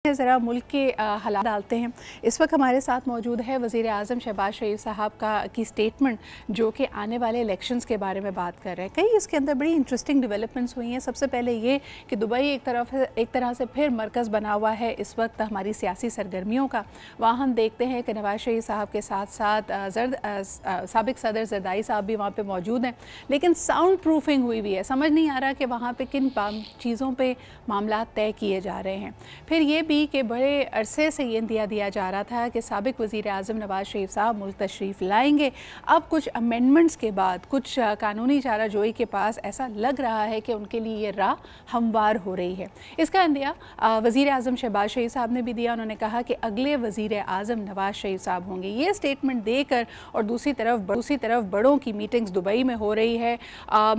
ज़रा मुल्क के हालात डालते हैं। इस वक्त हमारे साथ मौजूद है वज़ीर आज़म शहबाज शरीफ साहब की स्टेटमेंट जो कि आने वाले इलेक्शंस के बारे में बात कर रहे हैं। कई इसके अंदर बड़ी इंटरेस्टिंग डेवलपमेंट्स हुई हैं। सबसे पहले ये कि दुबई एक तरह से फिर मरकज़ बना हुआ है इस वक्त हमारी सियासी सरगर्मियों का। वहाँ हम देखते हैं कि नवाज़ शरीफ साहब के साथ साथ साबिक सदर ज़रदारी साहब भी वहाँ पर मौजूद हैं, लेकिन साउंड प्रूफिंग हुई हुई है। समझ नहीं आ रहा कि वहाँ पर किन चीज़ों पर मामला तय किए जा रहे हैं। फिर ये भी कि बड़े अरसे से ये दिया जा रहा था कि साबिक वज़ीर आज़म नवाज़ शरीफ साहब मुल्क तशरीफ़ लाएंगे। अब कुछ अमेंडमेंट्स के बाद कुछ कानूनी चाराजोई के पास ऐसा लग रहा है कि उनके लिए ये राह हमवार हो रही है। इसका अंदिया वज़ीर आज़म शहबाज शरीफ साहब ने भी दिया। उन्होंने कहा कि अगले वज़ीर आज़म नवाज़ शरीफ साहब होंगे। ये स्टेटमेंट देकर और दूसरी तरफ बड़ों की मीटिंग्स दुबई में हो रही है।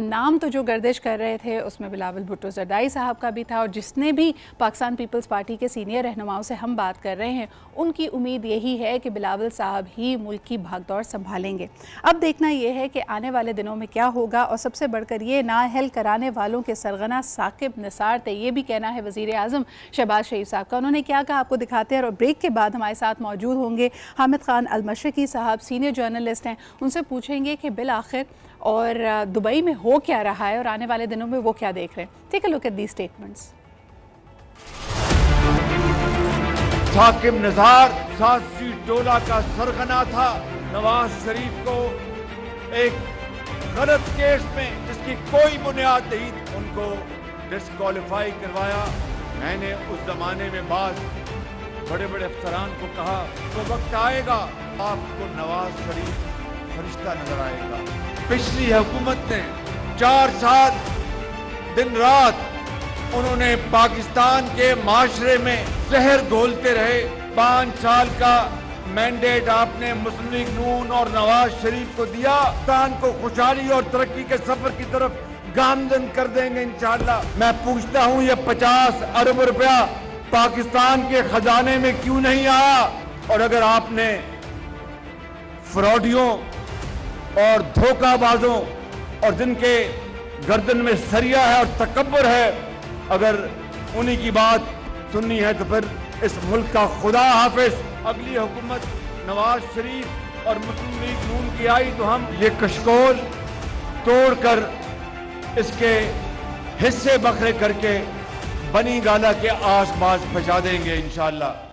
नाम तो जो गर्दिश कर रहे थे उसमें बिलावल भुट्टो ज़रदारी साहब का भी था, और जिसने भी पाकिस्तान पीपल्स पार्टी के सीनियर रहनुमाओं से हम बात कर रहे हैं उनकी उम्मीद यही है कि बिलावल साहब ही मुल्क की भागदौड़ संभालेंगे। अब देखना यह है कि आने वाले दिनों में क्या होगा। और सबसे बढ़कर ये नाअहल कराने वालों के सरगना साकिब निसार थे, ये भी कहना है वज़ीर आज़म शहबाज शरीफ साहब का। उन्होंने क्या कहा आपको दिखाते हैं। और ब्रेक के बाद हमारे साथ मौजूद होंगे हामिद खान अल-मशरिकी साहब, सीनियर जर्नलिस्ट हैं। उनसे पूछेंगे कि बिल आखिर और दुबई में हो क्या रहा है और आने वाले दिनों में वो क्या देख रहे हैं। Take a look at these statements. Saqib Nisar सियासी टोला का सरगना था। नवाज शरीफ को एक गलत केस में जिसकी कोई बुनियाद नहीं उनको डिस्क्वालीफाई करवाया। मैंने उस जमाने में बाद बड़े बड़े अफसरान को कहा तो वक्त आएगा आपको नवाज शरीफ फरिश्ता नजर आएगा। पिछली हुकूमत ने 4 साल दिन रात उन्होंने पाकिस्तान के माशरे में जहर घोलते रहे। 5 साल का मैंडेट आपने मुस्लिम लीग नून और नवाज शरीफ को दिया। पाकिस्तान को खुशहाली और तरक्की के सफर की तरफ गामजन कर देंगे इंशाअल्लाह। मैं पूछता हूँ ये 50 अरब रुपया पाकिस्तान के खजाने में क्यों नहीं आया? और अगर आपने फ्रॉडियों और धोखाबाजों और जिनके गर्दन में सरिया है और तकब्बुर है, अगर उन्हीं की बात सुननी है तो फिर इस मुल्क का खुदा हाफिज। अगली हुकूमत नवाज शरीफ और मुस्लिम लीग नून की आई तो हम ये कशकोल तोड़कर इसके हिस्से बखरे करके बनी गाला के आस पास पहुंचा देंगे इंशाअल्लाह।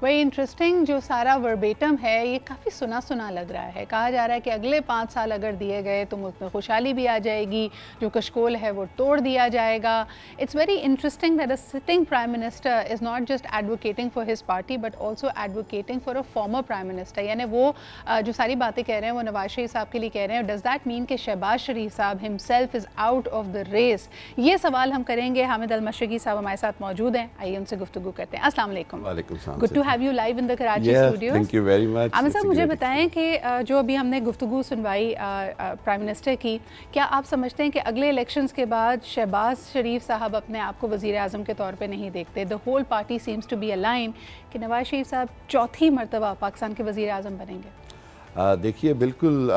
वही इंटरेस्टिंग जो सारा वर्बेटम है ये काफ़ी सुना सुना लग रहा है। कहा जा रहा है कि अगले 5 साल अगर दिए गए तो मुल्क में खुशहाली भी आ जाएगी, जो कशकोल है वो तोड़ दिया जाएगा। It's very interesting that a sitting prime minister is not just advocating for his party but also advocating for a former prime minister. यानी वो जो सारी बातें कह रहे हैं वो नवाज शरीफ साहब के लिए कह रहे हैं। डज़ दैट मीन कि Shehbaz Sharif sahab himself is out of the race? ये सवाल हम करेंगे। हामिद अल-मशरिकी साहब हमारे साथ मौजूद हैं, आइए उनसे गुफ्तगू करते हैं। अस्सलाम वालेकुम। वालेकुम सलाम। Good to have you live in the Karachi studio. Thank you very much. Aamir sahab मुझे बताएं कि जो अभी हमने गुफ्तगू सुनवाई प्राइम मिनिस्टर की, क्या आप समझते हैं कि अगले इलेक्शंस के बाद शहबाज शरीफ साहब अपने आप को वज़ीर आज़म के तौर पे नहीं देखते? The whole party seems to be align कि नवाज शरीफ साहब चौथी मरतबा पाकिस्तान के वज़ीर आज़म बनेंगे। देखिए बिल्कुल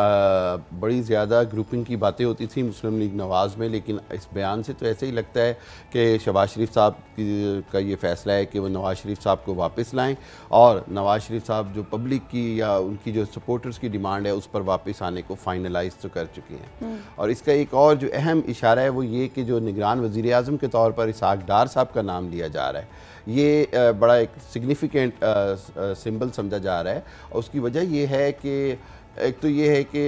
बड़ी ज़्यादा ग्रुपिंग की बातें होती थी मुस्लिम लीग नवाज़ में, लेकिन इस बयान से तो ऐसे ही लगता है कि शहबाज शरीफ साहब का ये फ़ैसला है कि वो नवाज़ शरीफ साहब को वापस लाएं और नवाज़ शरीफ साहब जो पब्लिक की या उनकी जो सपोर्टर्स की डिमांड है उस पर वापस आने को फाइनलाइज तो कर चुके हैं। और इसका एक और जो अहम इशारा है वो ये कि जो निगरान वज़ीर आज़म के तौर पर इसहाक डार साहब का नाम लिया जा रहा है, ये बड़ा एक सिग्निफिकेंट सिंबल समझा जा रहा है। और उसकी वजह ये है कि एक तो ये है कि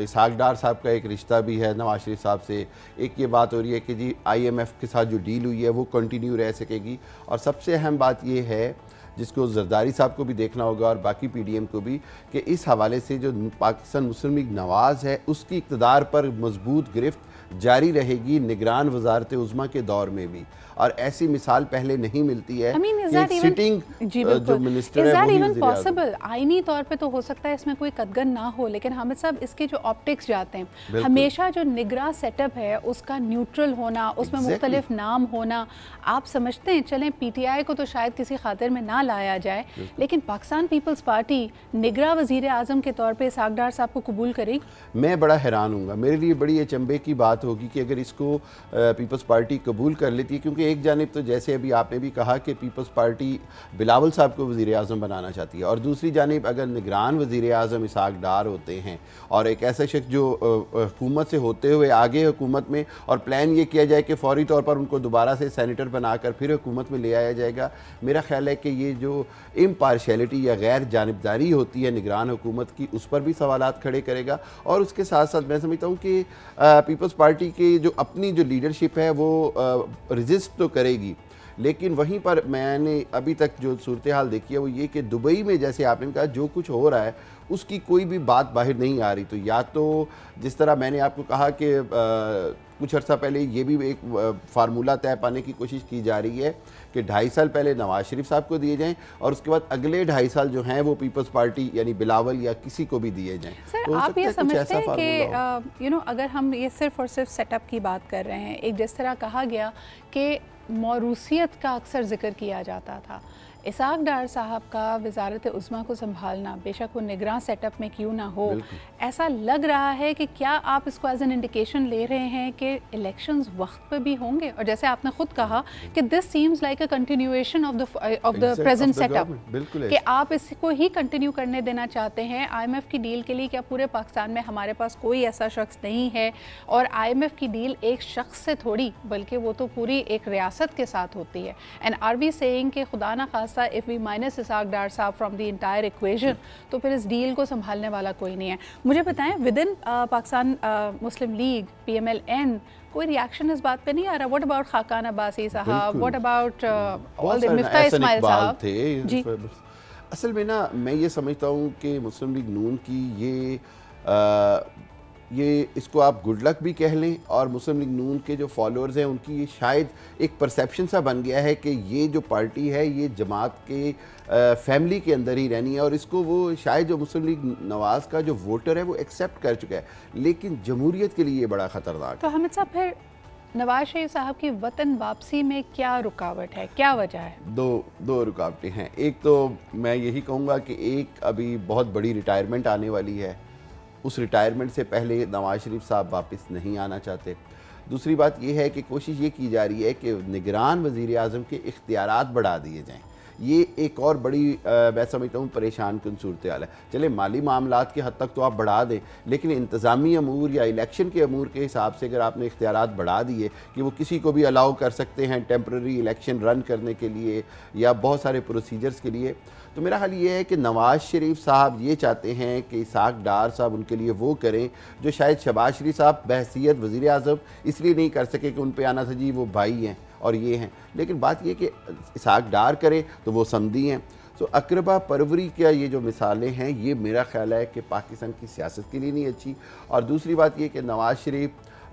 इसहाक डार साहब का एक रिश्ता भी है नवाज शरीफ साहब से। एक ये बात हो रही है कि जी IMF के साथ जो डील हुई है वो कंटिन्यू रह सकेगी। और सबसे अहम बात ये है जिसको ज़रदारी साहब को भी देखना होगा और बाकी PDM को भी, कि इस हवाले से जो पाकिस्तान मुस्लिम लीग नवाज़ है उसकी इक़्तिदार पर मजबूत गिरफ्त जारी रहेगी निगरान वज़ारत उज़्मा के दौर में भी। और ऐसी मिसाल पहले नहीं मिलती है कि सिटिंग जो मिनिस्टर है वही वज़ीर आज़म। आईनी तौर पे तो हो सकता है इसमें कोई कदगन ना हो, लेकिन हामिद साहब इसके जो ऑप्टिक्स जाते हैं, हमेशा जो निगरान सेटअप है उसका न्यूट्रल होना, उसमें मुख्तलिफ नाम होना, आप समझते हैं चलें PTI को तो शायद किसी खातिर में ना लाया जाए, लेकिन पाकिस्तान पीपल्स पार्टी निगरां वज़ीर आज़म के तौर पे इसहाक डार साहब को कबूल करेगी? मैं बड़ा हैरान हूँगा। मेरे लिए बड़ी अचंभे की बात होगी कि अगर इसको पीपल्स पार्टी कबूल कर लेती है, क्योंकि एक जानिब तो जैसे अभी आपने भी कहा कि पीपल्स पार्टी बिलावल साहब को वज़ीर आज़म बनाना चाहती है, और दूसरी जानिब अगर निगरान वज़ीर आज़म इसहाक डार होते हैं और एक ऐसा शख्स जो हुकूमत से होते हुए आगे हुकूमत में, और प्लान ये किया जाए कि फौरी तौर पर उनको दोबारा से सेनेटर बनाकर फिर हुकूमत में ले आया जाएगा, मेरा ख्याल है कि ये जो इम्पार्शियलिटी या गैर जानिबदारी होती है निगरान हुकूमत की, उस पर भी सवालात खड़े करेगा। और उसके साथ साथ मैं समझता हूँ कि पीपल्स पार्टी की जो अपनी जो लीडरशिप है वो रेजिस्ट तो करेगी, लेकिन वहीं पर मैंने अभी तक जो सूरत हाल देखी है वो ये कि दुबई में जैसे आपने कहा जो कुछ हो रहा है उसकी कोई भी बात बाहर नहीं आ रही। तो या तो जिस तरह मैंने आपको कहा कि कुछ अर्सा पहले ये भी एक फार्मूला तय पाने की कोशिश की जा रही है कि 2.5 साल पहले नवाज शरीफ साहब को दिए जाएं और उसके बाद अगले 2.5 साल जो हैं वो पीपल्स पार्टी यानी बिलावल या किसी को भी दिए जाएं। सर तो आप ये समझते हैं कि अगर हम ये सिर्फ और सिर्फ सेटअप की बात कर रहे हैं, एक जिस तरह कहा गया कि मौरूसियत का अक्सर जिक्र किया जाता था, इसहाक डार साहब का वज़ारत उज़्मा को संभालना, बेशक वो निगरान सेटअप में क्यों ना हो, ऐसा लग रहा है कि क्या आप इसको एज एन इंडिकेशन ले रहे हैं कि इलेक्शंस वक्त पर भी होंगे? और जैसे आपने खुद कहा कि this seems like a continuation of the present setup, कि आप इसको ही कंटिन्यू करने देना चाहते हैं। IMF की डील के लिए क्या पूरे पाकिस्तान में हमारे पास कोई ऐसा शख्स नहीं है? और IMF की डील एक शख्स से थोड़ी बल्कि वो तो पूरी एक रियासत के साथ होती है। एंड आर वी सेइंग कि खुदा ना खास्ता if we minus इसहाक डार साहब from the entire equation, तो फिर इस डील को संभालने वाला कोई नहीं है। मुझे बताएं with in Pakistan Muslim league PMLN कोई रिएक्शन इस बात पे नहीं आ रहा? What about Khaqan Abbasi sahab, what about all the Miftah Ismail sahab ji? असल में ना मैं ये समझता हूँ कि मुस्लिम लीग नून की ये इसको आप गुड लक भी कह लें, और मुस्लिम लीग नून के जो फॉलोअर्स हैं उनकी ये शायद एक परसेप्शन सा बन गया है कि ये जो पार्टी है ये जमात के फैमिली के अंदर ही रहनी है, और इसको वो शायद जो मुस्लिम लीग नवाज़ का जो वोटर है वो एक्सेप्ट कर चुका है, लेकिन जमहूरियत के लिए ये बड़ा ख़तरनाक। तो हामिद साहब फिर नवाज शरीफ साहब की वतन वापसी में क्या रुकावट है, क्या वजह है? दो रुकावटें हैं। एक तो मैं यही कहूँगा कि एक अभी बहुत बड़ी रिटायरमेंट आने वाली है, उस रिटायरमेंट से पहले नवाज शरीफ साहब वापस नहीं आना चाहते। दूसरी बात यह है कि कोशिश ये की जा रही है कि निगरान वज़ीर आज़म के इख्तियारात बढ़ा दिए जाएं। ये एक और बड़ी मैं समझता हूँ परेशान कुन सूरत हाल है। चले माली मामलात की हद तक तो आप बढ़ा दें, लेकिन इंतज़ामी अमूर या इलेक्शन के अमूर के हिसाब से अगर आपने इख्तियारात बढ़ा दिए कि वो किसी को भी अलाउ कर सकते हैं टेम्प्रेरी इलेक्शन रन करने के लिए या बहुत सारे प्रोसीजर्स के लिए, तो मेरा ख्याल ये है कि नवाज़ शरीफ साहब ये चाहते हैं कि इसहाक डार साहब उनके लिए वो करें जो शायद शहबाज शरीफ साहब बहसीयत वज़ीर आज़म इसलिए नहीं कर सके कि उन पे आना था जी वो भाई हैं और ये हैं, लेकिन बात ये कि इसहाक डार करे तो वो समधी हैं। तो अकरबा परवरी का ये जो मिसालें हैं ये मेरा ख्याल है कि पाकिस्तान की सियासत के लिए नहीं अच्छी। और दूसरी बात ये कि नवाज़ शरीफ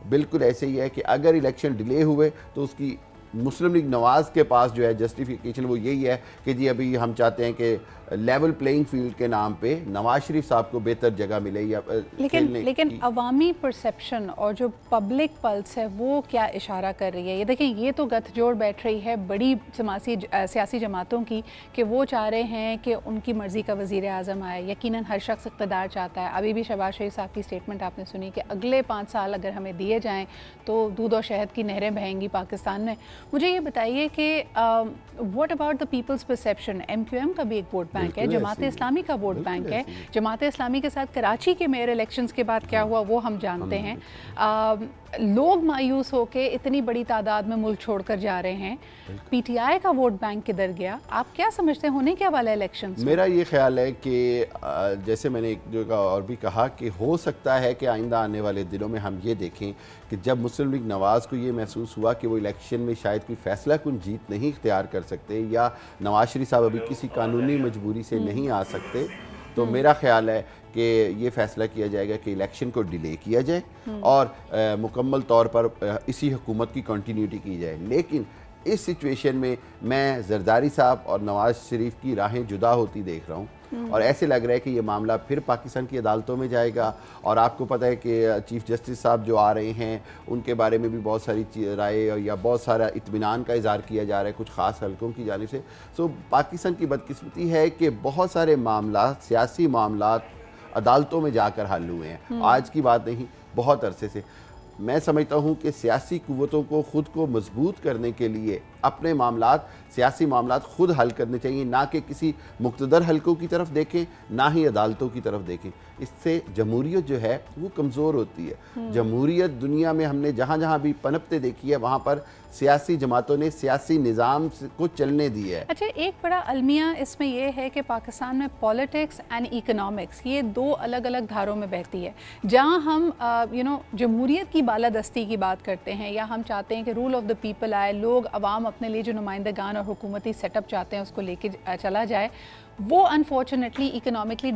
बिल्कुल ऐसे ही है कि अगर इलेक्शन डिले हुए तो उसकी मुस्लिम लीग नवाज़ के पास जो है जस्टिफिकेशन वो यही है कि जी अभी हम चाहते हैं कि लेवल प्लेइंग फील्ड के नाम पे नवाज शरीफ साहब को बेहतर जगह मिले या लेकिन अवामी परसेप्शन और जो पब्लिक पल्स है वो क्या इशारा कर रही है? ये देखें, ये तो गठजोड़ बैठ रही है बड़ी सियासी जमातों की कि वो चाह रहे हैं कि उनकी मर्ज़ी का वज़ीर आज़म आए। यकीनन हर शख्स इक़्तिदार चाहता है। अभी भी शहबाज शरीफ साहब की स्टेटमेंट आपने सुनी कि अगले 5 साल अगर हमें दिए जाएँ तो दूध और शहद की नहरें बहेंगी पाकिस्तान में। मुझे ये बताइए कि what about the peoples perception? MQM का भी एक वोट बैंक है, जमात इस्लामी का वोट बैंक है। जमात इस्लामी के साथ कराची के मेयर इलेक्शंस के बाद क्या हुआ वो हम जानते हैं। लोग मायूस होकर इतनी बड़ी तादाद में मुल्क छोड़कर जा रहे हैं। PTI का वोट बैंक किधर गया? आप क्या समझते हैं होने क्या वाला इलेक्शंस? मेरा ये ख्याल है कि जैसे मैंने एक जगह और भी कहा कि हो सकता है कि आइंदा आने वाले दिनों में हम ये देखें कि जब मुस्लिम लीग नवाज़ को ये महसूस हुआ कि वो इलेक्शन में शायद कोई फैसला कुन जीत नहीं इख्तियार कर सकते या नवाज शरीफ साहब अभी किसी कानूनी मजबूरी से नहीं आ सकते, तो मेरा ख्याल है कि ये फ़ैसला किया जाएगा कि इलेक्शन को डिले किया जाए और मुकम्मल तौर पर इसी हुकूमत की कंटिन्यूटी की जाए। लेकिन इस सिचुएशन में मैं जरदारी साहब और नवाज शरीफ की राहें जुदा होती देख रहा हूँ और ऐसे लग रहा है कि ये मामला फिर पाकिस्तान की अदालतों में जाएगा। और आपको पता है कि चीफ जस्टिस साहब जो आ रहे हैं उनके बारे में भी बहुत सारी राय या बहुत सारा इत्मीनान का इज़हार किया जा रहा है कुछ ख़ास हलकों की जानिब से। सो पाकिस्तान की बदकिस्मती है कि बहुत सारे मामला, सियासी मामला अदालतों में जाकर हल हुए हैं। आज की बात नहीं, बहुत अरसे से। मैं समझता हूँ कि सियासी कुव्वतों को ख़ुद को मजबूत करने के लिए अपने मामलात, सियासी मामलात खुद हल करने चाहिए, ना कि किसी मुक़्तदर हलकों की तरफ देखें, ना ही अदालतों की तरफ देखें। इससे जमहूरियत जो है वो कमज़ोर होती है। जमहूरियत दुनिया में हमने जहाँ जहाँ भी पनपते देखी है वहाँ पर सियासी जमातों ने सियासी निज़ाम को चलने दिया है। अच्छा, एक बड़ा अलमिया इसमें यह है कि पाकिस्तान में पॉलिटिक्स एंड इकोनॉमिक्स ये दो अलग अलग धारों में बहती है। जहाँ हम जमहूरियत की बालादस्ती की बात करते हैं या हम चाहते हैं कि रूल ऑफ द पीपल आए, लोग अवाम अपने लिए जो नुमाइंदगान और हुकूमती सेटअप चाहते हैं उसको लेके चला जाए, वो अनफॉर्चुनेटली इकोनॉमिकली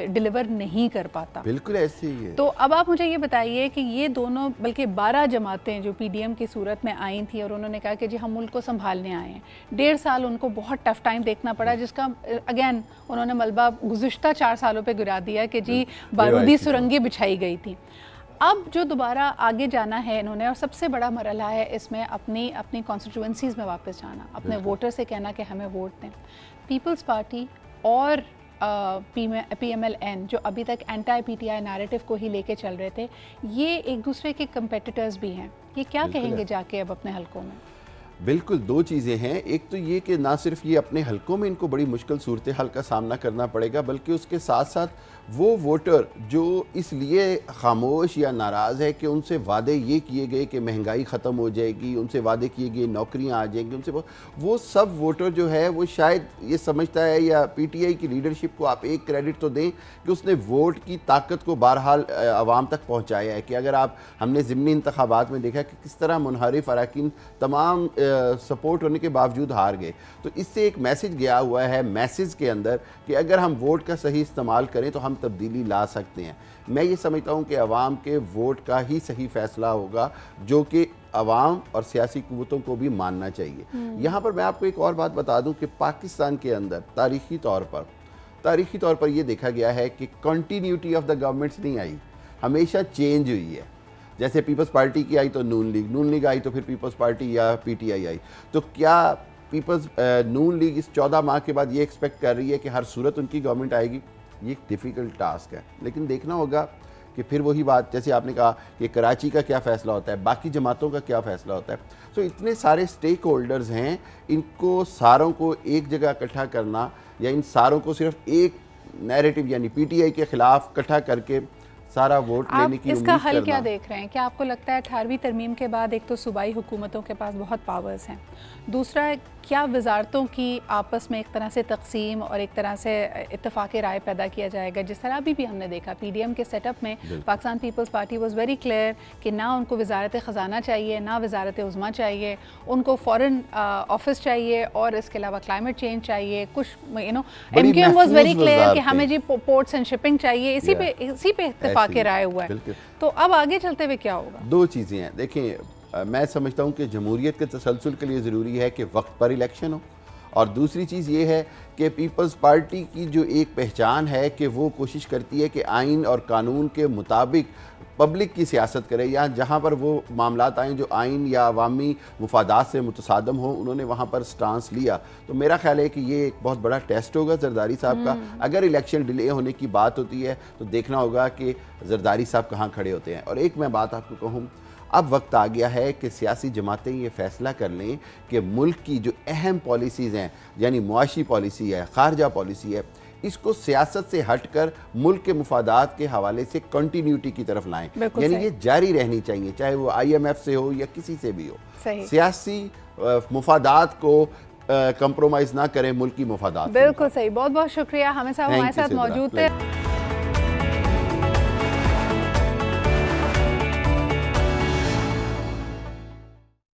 डिलीवर नहीं कर पाता। बिल्कुल ऐसे ही है। तो अब आप मुझे ये बताइए कि ये दोनों बल्कि 12 जमातें जो पीडीएम की सूरत में आई थी और उन्होंने कहा कि जी हम मुल्क को संभालने आए हैं, 1.5 साल उनको बहुत टफ टाइम देखना पड़ा, जिसका अगेन उन्होंने मलबा गुज़िश्ता 4 सालों पे गिरा दिया कि जी बारूदी सुरंगें बिछाई गई थी। अब जो दोबारा आगे जाना है इन्होंने, और सबसे बड़ा मरहला है इसमें अपनी कॉन्स्टिट्यूएंसीज़ में वापस जाना, अपने वोटर से कहना कि हमें वोट दें। पीपल्स पार्टी और PMLN जो अभी तक एंटी PTI नैरेटिव को ही लेके चल रहे थे, ये एक दूसरे के कंपेटिटर्स भी हैं। ये क्या कहेंगे जाके अब अपने हलकों में? बिल्कुल, दो चीज़ें हैं। एक तो ये कि ना सिर्फ ये अपने हलकों में इनको बड़ी मुश्किल सूरत हाल का सामना करना पड़ेगा, बल्कि उसके साथ साथ वो वोटर जो इसलिए खामोश या नाराज़ है कि उनसे वादे ये किए गए कि महंगाई ख़त्म हो जाएगी, उनसे वादे किए गए नौकरियां आ जाएंगी, उनसे वो सब वोटर जो है वो शायद ये समझता है, या PTI की लीडरशिप को आप एक क्रेडिट तो दें कि उसने वोट की ताकत को बहरहाल आवाम तक पहुँचाया है। कि अगर आप, हमने ज़िमनी इंतखाबात में देखा कि किस तरह मुनहरिफ अरकान तमाम सपोर्ट होने के बावजूद हार गए। तो इससे एक मैसेज गया हुआ है मैसेज के अंदर कि अगर हम वोट का सही इस्तेमाल करें तो हम तब्दीली ला सकते हैं। मैं ये समझता हूँ कि अवाम के वोट का ही सही फैसला होगा, जो कि अवाम और सियासी कुव्वतों को भी मानना चाहिए। यहाँ पर मैं आपको एक और बात बता दूँ कि पाकिस्तान के अंदर तारीख़ी तौर पर यह देखा गया है कि कंटिन्यूटी ऑफ द गवर्नमेंट्स नहीं आई, हमेशा चेंज हुई है। जैसे पीपल्स पार्टी की आई तो नून लीग आई तो फिर पीपल्स पार्टी या PTI आई। तो क्या नून लीग इस 14 माह के बाद ये एक्सपेक्ट कर रही है कि हर सूरत उनकी गवर्नमेंट आएगी? ये एक डिफ़िकल्ट टास्क है, लेकिन देखना होगा कि फिर वही बात, जैसे आपने कहा कि कराची का क्या फ़ैसला होता है, बाकी जमातों का क्या फ़ैसला होता है। तो इतने सारे स्टेक होल्डर्स हैं, इनको सारों को एक जगह इकट्ठा करना या इन सारों को सिर्फ एक नैरेटिव यानी PTI के ख़िलाफ़ इकट्ठा करके सारा वोट लेने की इसका हल क्या देख रहे हैं? क्या आपको लगता है 18वीं तरमीम के बाद एक तो सूबाई हुकूमतों के पास बहुत पावर्स हैं, दूसरा क्या वजारतों की आपस में एक तरह से तकसीम और एक तरह से इत्तफाक़ राय पैदा किया जाएगा? जिस तरह अभी भी हमने देखा PDM के सेटअप में Pakistan Peoples Party was very clear कि ना उनको वजारत ख़जाना चाहिए, ना वजारत उज़्मा चाहिए, उनको फ़ॉरेन ऑफिस चाहिए और इसके अलावा क्लाइमेट चेंज चाहिए। कुछ MQM वाज वेरी क्लियर कि हमें जी पोर्ट्स एंड शिपिंग चाहिए। इसी पे इत्तफाक़ राय हुआ है। तो अब आगे चलते हुए क्या होगा? दो चीज़ें हैं। देखिए, मैं समझता हूँ कि जमहूरियत के तसलसल के लिए ज़रूरी है कि वक्त पर इलेक्शन हो, और दूसरी चीज़ ये है कि पीपल्स पार्टी की जो एक पहचान है कि वो कोशिश करती है कि आइन और कानून के मुताबिक पब्लिक की सियासत करे, या जहाँ पर वो मामलात आएँ जो आइन या अवामी मुफादात से मुतसादम हो, उन्होंने वहाँ पर स्टांस लिया। तो मेरा ख्याल है कि ये एक बहुत बड़ा टेस्ट होगा जरदारी साहब का। अगर इलेक्शन डिले होने की बात होती है तो देखना होगा कि जरदारी साहब कहाँ खड़े होते हैं। और एक मैं बात आपको कहूँ, अब वक्त आ गया है कि सियासी जमातें ये फ़ैसला कर लें कि मुल्क की जो अहम पॉलिसीज़ हैं, यानी मुआशी पॉलिसी है, खारजा पॉलिसी है, इसको सियासत से हटकर मुल्क के मुफादात के हवाले से कंटिन्यूटी की तरफ लाएं। यानी ये जारी रहनी चाहिए, चाहे वो IMF से हो या किसी से भी हो। सियासी मुफादात को कंप्रोमाइज़ ना करें मुल्क की मुफादात। बिल्कुल सही। बहुत बहुत शुक्रिया, हमेशा हमारे साथ मौजूद थे।